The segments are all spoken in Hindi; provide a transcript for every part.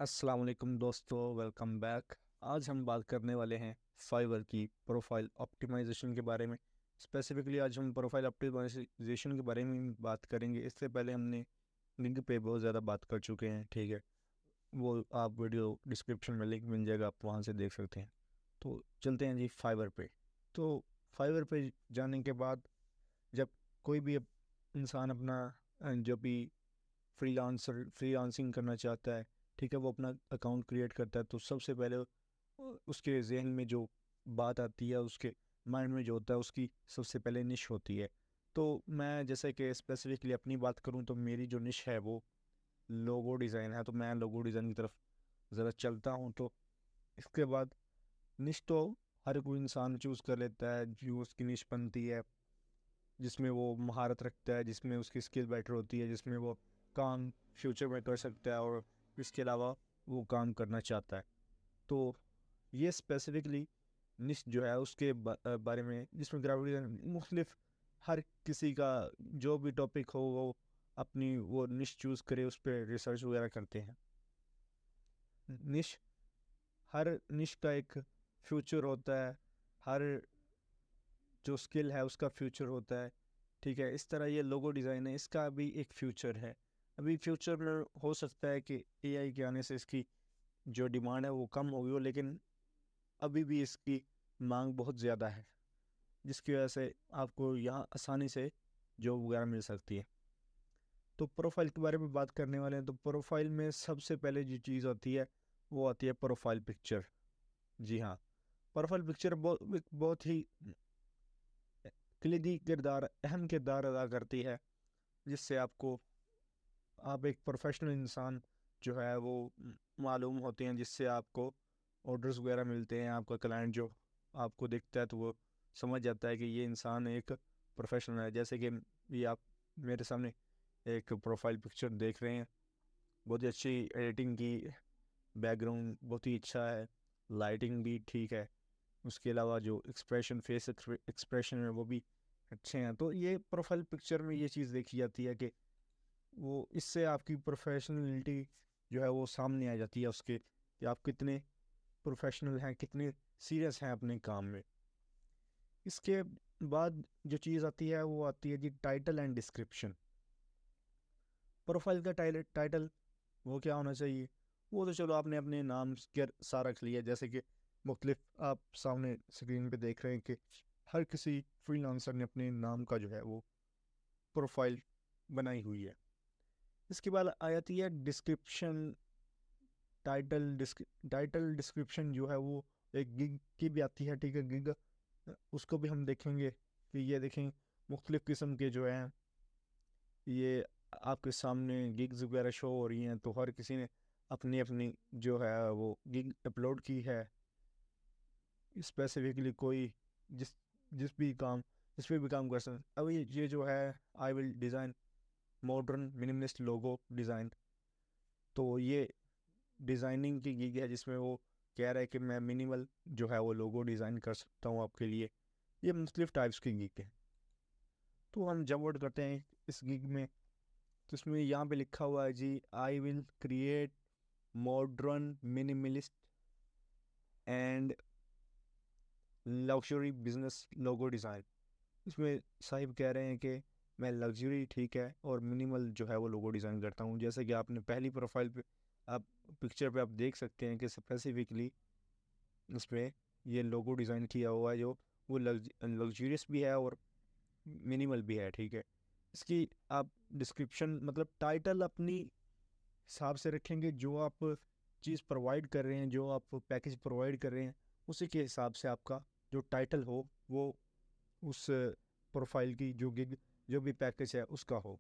अस्सलाम वालेकुम दोस्तों, वेलकम बैक। आज हम बात करने वाले हैं फाइवर की प्रोफाइल ऑप्टिमाइजेशन के बारे में। स्पेसिफिकली आज हम प्रोफाइल ऑप्टिमाइजेशन के बारे में बात करेंगे। इससे पहले हमने लिंक पे बहुत ज़्यादा बात कर चुके हैं, ठीक है। वो आप वीडियो डिस्क्रिप्शन में लिंक मिल जाएगा, आप वहाँ से देख सकते हैं। तो चलते हैं जी फाइवर पे। तो फाइवर पे जाने के बाद जब कोई भी इंसान अपना जो भी फ्रीलांसिंग करना चाहता है, ठीक है, वो अपना अकाउंट क्रिएट करता है, तो सबसे पहले उसके जहन में जो बात आती है, उसके माइंड में जो होता है, उसकी सबसे पहले निश होती है। तो मैं जैसे कि स्पेसिफिकली अपनी बात करूं तो मेरी जो निश है वो लोगो डिज़ाइन है। तो मैं लोगो डिज़ाइन की तरफ ज़रा चलता हूं। तो इसके बाद निश तो हर कोई इंसान चूज़ कर लेता है जो उसकी निश बनती है, जिसमें वो महारत रखता है, जिसमें उसकी स्किल बेटर होती है, जिसमें वो काम फ्यूचर में कर सकता है और इसके अलावा वो काम करना चाहता है। तो ये स्पेसिफिकली निश जो है उसके बारे में, जिसमें ग्राविटी मुख्तलिफ हर किसी का जो भी टॉपिक हो वो अपनी वो निश चूज़ करे, उस पर रिसर्च वगैरह करते हैं। निश, हर निश का एक फ्यूचर होता है, हर जो स्किल है उसका फ्यूचर होता है, ठीक है। इस तरह ये लोगो डिज़ाइन है, इसका भी एक फ्यूचर है। अभी फ्यूचर में हो सकता है कि एआई के आने से इसकी जो डिमांड है वो कम होगी हो, लेकिन अभी भी इसकी मांग बहुत ज़्यादा है, जिसकी वजह से आपको यहाँ आसानी से जॉब वगैरह मिल सकती है। तो प्रोफाइल के बारे में बात करने वाले हैं। तो प्रोफाइल में सबसे पहले जो चीज़ आती है वो आती है प्रोफाइल पिक्चर। जी हाँ, प्रोफाइल पिक्चर बहुत ही कलीदी किरदार, अहम किरदार अदा करती है, जिससे आपको आप एक प्रोफेशनल इंसान जो है वो मालूम होते हैं, जिससे आपको ऑर्डर्स वगैरह मिलते हैं। आपका क्लाइंट जो आपको दिखता है तो वो समझ जाता है कि ये इंसान एक प्रोफेशनल है। जैसे कि ये आप मेरे सामने एक प्रोफाइल पिक्चर देख रहे हैं, बहुत ही अच्छी एडिटिंग की, बैकग्राउंड बहुत ही अच्छा है, लाइटिंग भी ठीक है, उसके अलावा जो फेस एक्सप्रेशन है वो भी अच्छे हैं। तो ये प्रोफाइल पिक्चर में ये चीज़ देखी जाती है कि वो इससे आपकी प्रोफेशनलिटी जो है वो सामने आ जाती है उसके, कि आप कितने प्रोफेशनल हैं, कितने सीरियस हैं अपने काम में। इसके बाद जो चीज़ आती है वो आती है जी टाइटल एंड डिस्क्रिप्शन। प्रोफाइल का टाइटल वो क्या होना चाहिए? वो तो चलो आपने अपने नाम के साथ रख लिया, जैसे कि मुख्तलिफ आप सामने स्क्रीन पे देख रहे हैं कि हर किसी फ्रीलांसर ने अपने नाम का जो है वो प्रोफाइल बनाई हुई है। इसके बाद आ जाती है डिस्क्रिप्शन। टाइटल डिस्क्रिप्शन जो है वो एक गिग की भी आती है, ठीक है। गिग उसको भी हम देखेंगे कि ये देखें मुख्तलिफ किस्म के जो हैं ये आपके सामने गिग्स वगैरह शो हो रही हैं। तो हर किसी ने अपनी अपनी जो है वो गिग अपलोड की है। स्पेसिफिकली कोई जिस जिस पे भी काम कर सकते। अब ये जो है I will design modern minimalist logo design. तो ये डिज़ाइनिंग की गिग है, जिसमें वो कह रहा है कि मैं मिनिमल जो है वो लोगो डिज़ाइन कर सकता हूँ आपके लिए। ये मुख्तलिफ टाइप्स की गिग है। तो हम जब वर्ड करते हैं इस गिग में, तो इसमें यहाँ पे लिखा हुआ है जी I will create modern minimalist and luxury business logo design. इसमें साहिब कह रहे हैं कि मैं लग्जरी, ठीक है, और मिनिमल जो है वो लोगो डिज़ाइन करता हूँ। जैसे कि आपने पहली प्रोफाइल पे आप पिक्चर पे आप देख सकते हैं कि स्पेसिफिकली इस पर ये लोगो डिज़ाइन किया हुआ है, जो वो लग्जरियस भी है और मिनिमल भी है, ठीक है। इसकी आप डिस्क्रिप्शन मतलब टाइटल अपनी हिसाब से रखेंगे। जो आप चीज़ प्रोवाइड कर रहे हैं, जो आप पैकेज प्रोवाइड कर रहे हैं, उसी के हिसाब से आपका जो टाइटल हो वो उस प्रोफाइल की जो गिग जो भी पैकेज है उसका हो।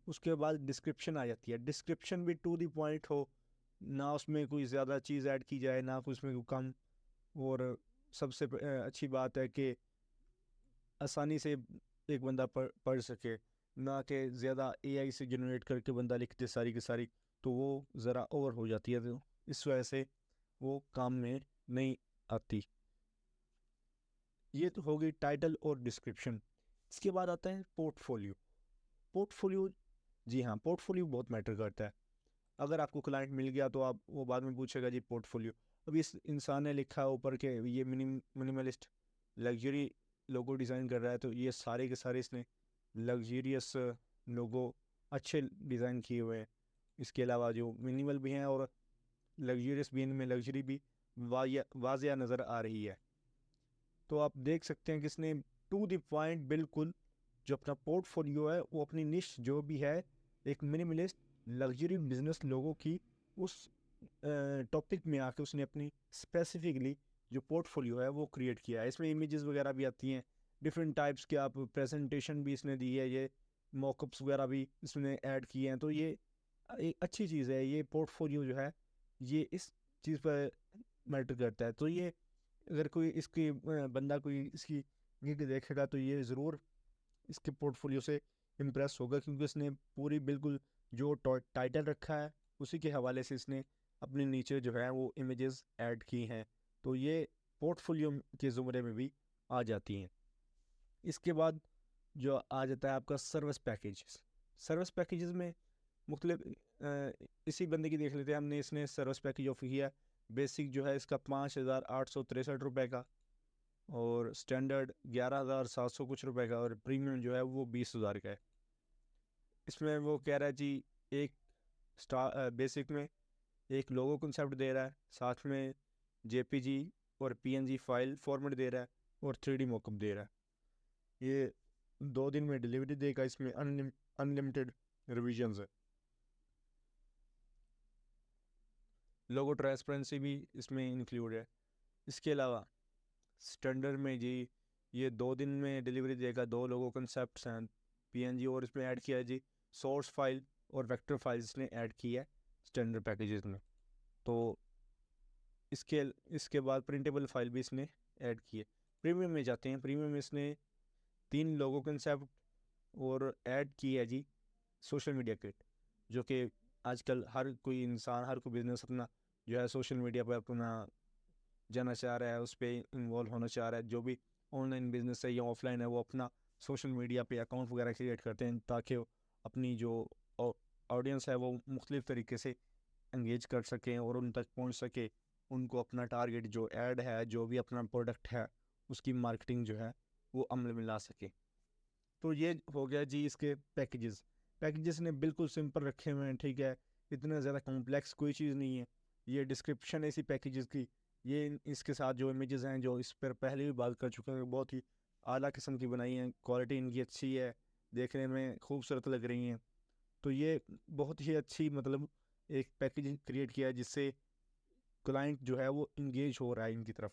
उसके बाद डिस्क्रिप्शन आ जाती है। डिस्क्रिप्शन भी टू द पॉइंट हो, ना उसमें कोई ज़्यादा चीज़ ऐड की जाए, ना कोई उसमें कोई कम। और सबसे अच्छी बात है कि आसानी से एक बंदा पढ़ सके, ना कि ज़्यादा एआई से जनरेट करके बंदा लिखते सारी की सारी, तो वो ज़रा ओवर हो जाती है, तो इस वजह से वो काम में नहीं आती। ये तो हो गई टाइटल और डिस्क्रिप्शन। इसके बाद आता है पोर्टफोलियो। पोर्टफोलियो, जी हाँ, पोर्टफोलियो बहुत मैटर करता है। अगर आपको क्लाइंट मिल गया तो आप वो बाद में पूछेगा जी पोर्टफोलियो। अभी इस इंसान ने लिखा है ऊपर के ये मिनिमलिस्ट लग्जरी लोगो डिज़ाइन कर रहा है, तो ये सारे के सारे इसने लग्जरियस लोगो अच्छे डिज़ाइन किए हुए हैं। इसके अलावा जो मिनिमल भी हैं और लग्जरियस भी, इनमें लग्जरी भी वाजिया नज़र आ रही है। तो आप देख सकते हैं कि इसने टू द पॉइंट बिल्कुल जो अपना पोर्टफोलियो है वो अपनी निश जो भी है एक मिनिमलिस्ट लग्जरी बिजनेस लोगों की उस टॉपिक में आके उसने अपनी स्पेसिफिकली जो पोर्टफोलियो है वो क्रिएट किया है। इसमें इमेजेस वगैरह भी आती हैं डिफरेंट टाइप्स के, आप प्रेजेंटेशन भी इसने दी है, ये मॉकअप्स वगैरह भी इसने ऐड किए हैं। तो ये एक अच्छी चीज़ है, ये पोर्टफोलियो जो है ये इस चीज़ पर मैटर करता है। तो ये अगर कोई इसकी बंदा कोई इसकी गिग देखेगा तो ये ज़रूर इसके पोर्टफोलियो से इम्प्रेस होगा, क्योंकि इसने पूरी बिल्कुल जो टाइटल रखा है उसी के हवाले से इसने अपने नीचे जो है वो इमेजेस ऐड की हैं। तो ये पोर्टफोलियो के ज़ुमरे में भी आ जाती हैं। इसके बाद जो आ जाता है आपका सर्विस पैकेज। सर्विस पैकेजेस में मुख्तलिफ इसी बंदे की देख लेते हैं हमने। इसने सर्विस पैकेज ऑफर किया, बेसिक जो है इसका 5,863 का, और स्टैंडर्ड 11,700 कुछ रुपए का, और प्रीमियम जो है वो 20,000 का है। इसमें वो कह रहा है जी एक बेसिक में एक लोगो कंसेप्ट दे रहा है, साथ में जेपीजी और पीएनजी फाइल फॉर्मेट दे रहा है, और 3D मॉकअप दे रहा है। ये 2 दिन में डिलीवरी देगा। इसमें अनलिमिटेड रिविजन्स है। लोगो ट्रांसपेरेंसी भी इसमें इंक्लूड है। इसके अलावा स्टैंडर्ड में जी ये 2 दिन में डिलीवरी देगा, 2 लोगो कंसेप्ट हैं पीएनजी, और इसमें ऐड किया है जी सोर्स फाइल और वेक्टर फाइल इसने ऐड की है स्टैंडर्ड पैकेजेस में। तो इसके इसके बाद प्रिंटेबल फाइल भी इसने ऐड की है। प्रीमियम में जाते हैं। प्रीमियम में इसने 3 लोगो कंसेप्ट और ऐड की है जी सोशल मीडिया किट, जो कि आजकल हर कोई इंसान, हर कोई बिजनेस अपना जो है सोशल मीडिया पर अपना जाना चाह रहा है, उस पर इन्वॉल्व होना चाह रहा है। जो भी ऑनलाइन बिजनेस है या ऑफलाइन है वो अपना सोशल मीडिया पे अकाउंट वगैरह क्रिएट करते हैं, ताकि अपनी जो ऑडियंस है वो मुख्तलिफ तरीके से एंगेज कर सकें और उन तक पहुंच सके। उनको अपना टारगेट जो ऐड है, जो भी अपना प्रोडक्ट है, उसकी मार्केटिंग जो है वो अमल में ला सके। तो ये हो गया जी इसके पैकेजेस। पैकेजेस ने बिल्कुल सिंपल रखे हुए हैं, ठीक है, इतना ज़्यादा कॉम्प्लेक्स कोई चीज़ नहीं है। ये डिस्क्रिप्शन है इसी पैकेजेस की, ये इसके साथ जो इमेजेस हैं जो इस पर पहले भी बात कर चुके हैं, बहुत ही आला किस्म की बनाई हैं, क्वालिटी इनकी अच्छी है, देखने में खूबसूरत लग रही हैं। तो ये बहुत ही अच्छी मतलब एक पैकेज क्रिएट किया है जिससे क्लाइंट जो है वो इंगेज हो रहा है इनकी तरफ,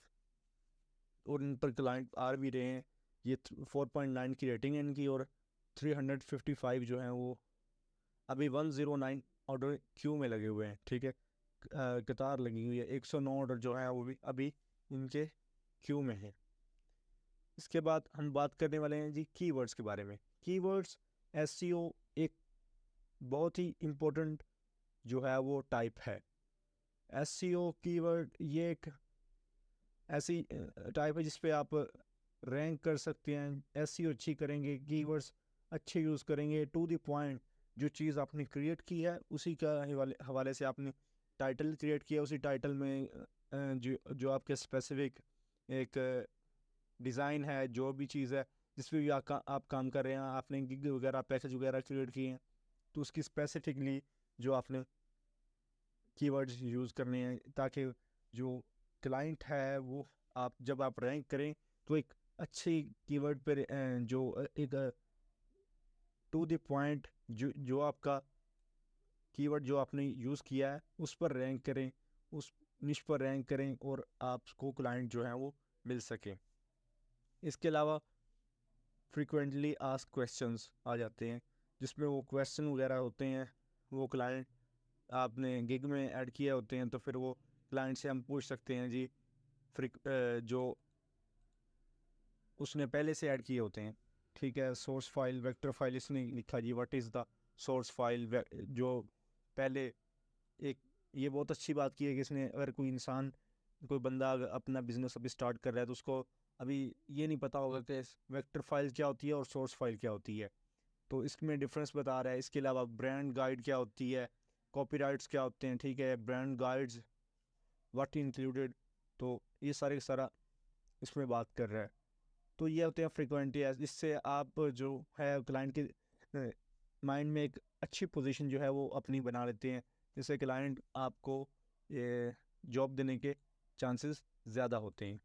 और इन पर क्लाइंट आ भी रहे हैं। ये 4.9 की रेटिंग है इनकी, और 355 जो हैं वो अभी 109 ऑर्डर क्यू में लगे हुए हैं, ठीक है, कतार लगी हुई है। 109 ऑर्डर जो है वो भी अभी इनके क्यू में है। इसके बाद हम बात करने वाले हैं जी कीवर्ड्स के बारे में। कीवर्ड्स एसईओ एक बहुत ही इम्पोर्टेंट जो है वो टाइप है। एसईओ कीवर्ड ये एक ऐसी टाइप है जिस पे आप रैंक कर सकते हैं। एसईओ अच्छी करेंगे, कीवर्ड्स अच्छे यूज़ करेंगे, टू द पॉइंट जो चीज़ आपने क्रिएट की है उसी का हवाले से आपने टाइटल क्रिएट किया, उसी टाइटल में जो आपके स्पेसिफिक एक डिज़ाइन है, जो भी चीज़ है जिस पे भी आप काम कर रहे हैं, आपने गिग वगैरह पैकेज वगैरह क्रिएट किए हैं, तो उसकी स्पेसिफिकली जो आपने कीवर्ड्स यूज़ करने हैं, ताकि जो क्लाइंट है वो आप जब आप रैंक करें तो एक अच्छी कीवर्ड पर जो एक टू द पॉइंट जो आपका कीवर्ड जो आपने यूज़ किया है उस पर रैंक करें, उस निश पर रैंक करें, और आपको क्लाइंट जो है वो मिल सके। इसके अलावा फ्रीक्वेंटली आस्क क्वेश्चंस आ जाते हैं, जिसमें वो क्वेश्चन वगैरह होते हैं, वो क्लाइंट आपने गिग में ऐड किए होते हैं, तो फिर वो क्लाइंट से हम पूछ सकते हैं जी जो उसने पहले से ऐड किए होते हैं, ठीक है। सोर्स फाइल वेक्टर फाइल इसने लिखा जी what is the source file, जो पहले एक ये बहुत अच्छी बात की है कि इसने, अगर कोई इंसान कोई बंदा अगर अपना बिजनेस अभी स्टार्ट कर रहा है तो उसको अभी ये नहीं पता होगा कि वेक्टर फाइल क्या होती है और सोर्स फाइल क्या होती है, तो इसमें डिफरेंस बता रहा है। इसके अलावा ब्रांड गाइड क्या होती है, कॉपीराइट्स क्या होते हैं, ठीक है, ब्रांड गाइड्स व्हाट इंक्लूडेड, तो ये सारे का सारा इसमें बात कर रहा है। तो ये होते हैं फ्रिक्वेंटली, इससे आप जो है क्लाइंट के माइंड में एक अच्छी पोजीशन जो है वो अपनी बना लेते हैं, जिससे क्लाइंट आपको ये जॉब देने के चांसेस ज़्यादा होते हैं।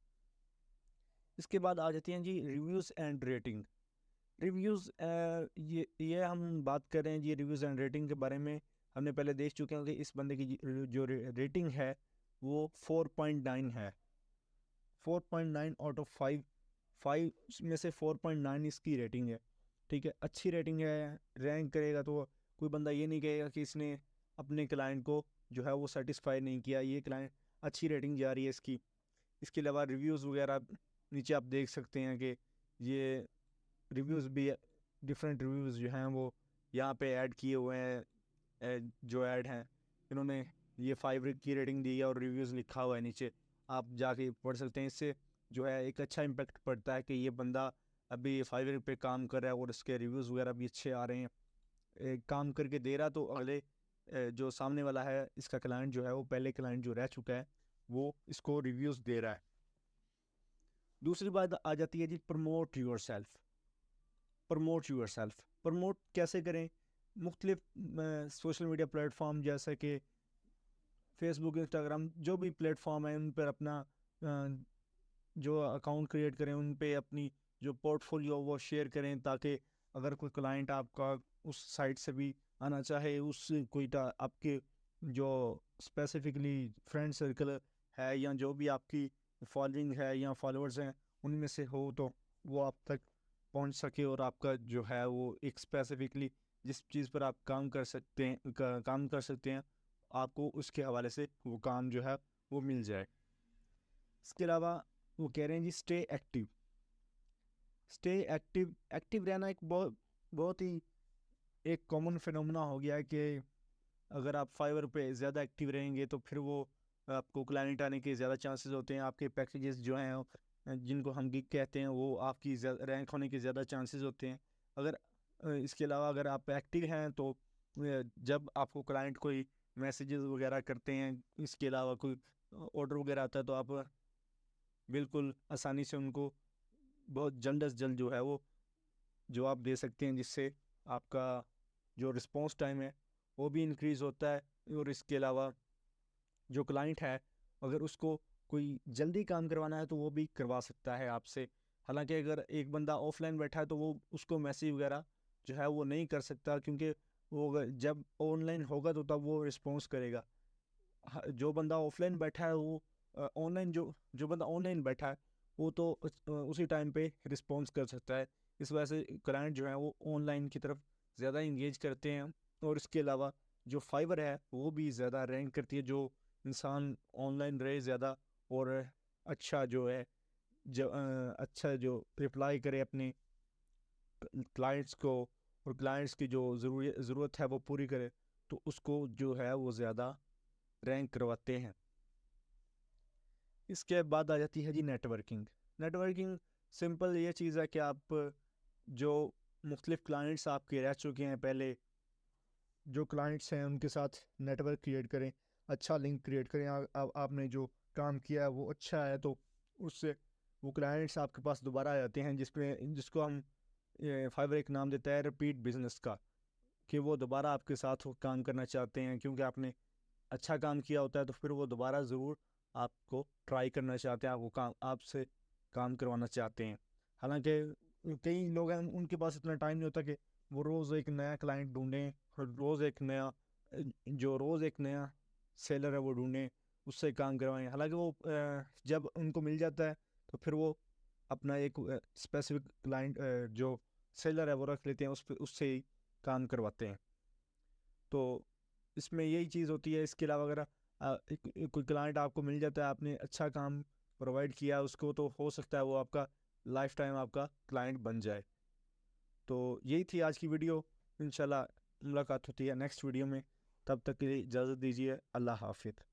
इसके बाद आ जाती हैं जी रिव्यूज़ एंड रेटिंग। रिव्यूज़ ये हम बात कर रहे हैं जी रिव्यूज़ एंड रेटिंग के बारे में। हमने पहले देख चुके हैं कि इस बंदे की जो रेटिंग है वो 4.9 है। 4.9 आउट ऑफ 5, 5 में से 4.9 इसकी रेटिंग है, ठीक है, अच्छी रेटिंग है। रैंक करेगा तो कोई बंदा ये नहीं कहेगा कि इसने अपने क्लाइंट को जो है वो सेटिस्फाई नहीं किया, ये क्लाइंट अच्छी रेटिंग जा रही है इसकी। इसके अलावा रिव्यूज़ वगैरह नीचे आप देख सकते हैं कि ये रिव्यूज़ भी, डिफरेंट रिव्यूज़ जो हैं वो यहाँ पे ऐड किए हुए हैं। जो ऐड हैं इन्होंने ये 5 की रेटिंग दी है और रिव्यूज़ लिखा हुआ है नीचे, आप जाके पढ़ सकते हैं। इससे जो है एक अच्छा इम्पेक्ट पड़ता है कि ये बंदा अभी 5 पे काम कर रहा है और इसके रिव्यूज़ वगैरह भी अच्छे आ रहे हैं। काम करके दे रहा, तो अगले जो सामने वाला है इसका क्लाइंट जो है वो पहले क्लाइंट जो रह चुका है वो इसको रिव्यूज़ दे रहा है। दूसरी बात आ जाती है जी promote yourself. Promote yourself promote कैसे करें? मुख्तलिफ सोशल मीडिया प्लेटफॉर्म जैसे कि फेसबुक, इंस्टाग्राम, जो भी प्लेटफॉर्म है उन पर अपना जो अकाउंट क्रिएट करें, उन पे अपनी जो पोर्टफोलियो वो शेयर करें, ताकि अगर कोई क्लाइंट आपका उस साइट से भी आना चाहे, उस कोई आपके जो स्पेसिफिकली फ्रेंड सर्कल है या जो भी आपकी फॉलोइंग है या फॉलोअर्स हैं उनमें से हो, तो वो आप तक पहुंच सके और आपका जो है वो एक स्पेसिफिकली जिस चीज़ पर आप काम कर सकते हैं काम कर सकते हैं, आपको उसके हवाले से वो काम जो है वो मिल जाए। इसके अलावा वो कह रहे हैं जी stay active. Stay active, active रहना एक बहुत बहुत ही एक कॉमन फिनोमेना हो गया है कि अगर आप फाइवर पे ज़्यादा एक्टिव रहेंगे तो फिर वो आपको क्लाइंट आने के ज़्यादा चांसेस होते हैं। आपके पैकेजेस जो हैं जिनको हम गिग कहते हैं वो आपकी रैंक होने के ज़्यादा चांसेस होते हैं। अगर इसके अलावा अगर आप एक्टिव हैं तो जब आपको क्लाइंट कोई मैसेजेस वगैरह करते हैं, इसके अलावा कोई ऑर्डर वगैरह आता है, तो आप बिल्कुल आसानी से उनको बहुत जल्द अज जल्द जो है वो जवाब दे सकते हैं, जिससे आपका जो रिस्पॉन्स टाइम है वो भी इंक्रीज़ होता है। और इसके अलावा जो क्लाइंट है अगर उसको कोई जल्दी काम करवाना है तो वो भी करवा सकता है आपसे। हालांकि अगर एक बंदा ऑफलाइन बैठा है तो वो उसको मैसेज वगैरह जो है वो नहीं कर सकता, क्योंकि वो जब ऑनलाइन होगा तो तब वो रिस्पॉन्स करेगा। जो बंदा ऑफलाइन बैठा है वो ऑनलाइन जो बंदा ऑनलाइन बैठा है वो तो उसी टाइम पे रिस्पॉन्स कर सकता है। इस वजह से क्लाइंट जो है वो ऑनलाइन की तरफ ज़्यादा इंगेज करते हैं। और इसके अलावा जो फाइवर है वो भी ज़्यादा रैंक करती है, जो इंसान ऑनलाइन रहे ज़्यादा और अच्छा जो है अच्छा जो रिप्लाई करे अपने क्लाइंट्स को और क्लाइंट्स की जो ज़रूरत है वो पूरी करे, तो उसको जो है वो ज़्यादा रैंक करवाते हैं। इसके बाद आ जाती है जी नेटवर्किंग। नेटवर्किंग सिंपल ये चीज़ है कि आप जो मुख्तलिफ क्लाइंट्स आपके रह चुके हैं पहले, जो क्लाइंट्स हैं उनके साथ नेटवर्क क्रिएट करें, अच्छा लिंक क्रिएट करें। आपने जो काम किया है वो अच्छा है तो उससे वो क्लाइंट्स आपके पास दोबारा आ जाते हैं, जिसको हम फाइवर एक नाम देता है रिपीट बिजनेस का, कि वो दोबारा आपके साथ वो काम करना चाहते हैं क्योंकि आपने अच्छा काम किया होता है, तो फिर वो दोबारा ज़रूर आपको ट्राई करना चाहते हैं, आपको काम आपसे काम करवाना चाहते हैं। हालांकि कई लोग हैं उनके पास इतना टाइम नहीं होता कि वो रोज़ एक नया क्लाइंट ढूंढें और रोज़ एक नया सेलर है वो ढूंढें, उससे काम करवाएं। हालांकि वो जब उनको मिल जाता है तो फिर वो अपना एक स्पेसिफिक क्लाइंट जो सेलर है वो रख लेते हैं, उससे ही काम करवाते हैं। तो इसमें यही चीज़ होती है। इसके अलावा अगर कोई क्लाइंट आपको मिल जाता है, आपने अच्छा काम प्रोवाइड किया उसको, तो हो सकता है वो आपका लाइफ टाइम आपका क्लाइंट बन जाए। तो यही थी आज की वीडियो। इंशाल्लाह मुलाकात होती है नेक्स्ट वीडियो में, तब तक के लिए इजाज़त दीजिए। अल्लाह हाफिज़।